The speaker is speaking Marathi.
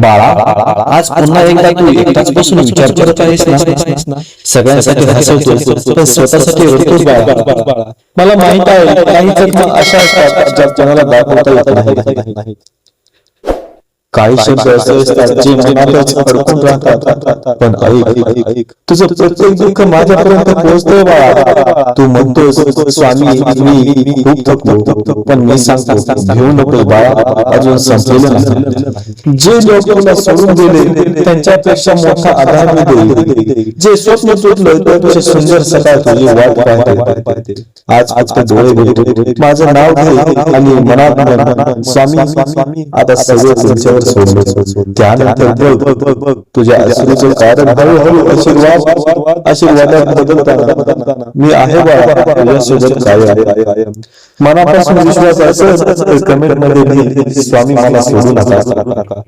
बाळा, आज पुन्हा एकदा तू एकटाच बसून विचार करत आहेस ना? सगळ्यांसाठी हसवतोस पण स्वतःसाठी रडतोस बाळा. मला माहित आहे काही जखमा अशा असतात ज्या जगाला दाखवता येत नाही. काही शब्द असे असतात जे मनातच अडकून राहतात. पण ऐक, तुझं प्रत्येक दुःख माझ्यापर्यंत पोहोचतोय बाळा. तू म्हणतोस स्वामी मी खूप थकलो, पण मी सांगतो घेऊ नको बाळा, अजून संपलेलं नाही. जे लोक तुला सोडून गेले त्यांच्यापेक्षा मोठा आधार मी देईल. जे स्वप्न तुटलं त्यापेक्षा सुंदर सकाळ तुझी वाट पाहते. आज फक्त डोळे भेटले, माझं नाव घे आणि मनात म्हण, स्वामी आता सगळं तुमच्यावर सोडलं. त्यानंतर बघ तुझ्या अश्रूचं कारण हळूहळू आशीर्वादात बदलताना मी आहे बाळा तुझ्यासोबत कायम. मनापासून विश्वास असेल तर कमेंट मध्ये लिही, स्वामी मला सोडू नका.